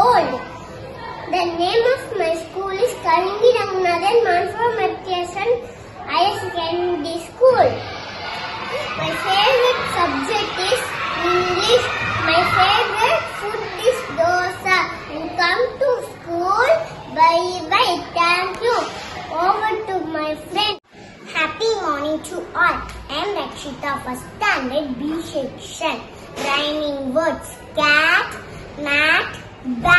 old. The name of my school is Kalingi Ranganathan Manfra Mathiasan Higher Secondary School. My favorite subject is English. My favorite food is dosa. And come to school. Bye bye. Thank you. Over to my friend. Happy morning to all. I am Rakshita for standard B section. Rhyming words: cat, mat, bat.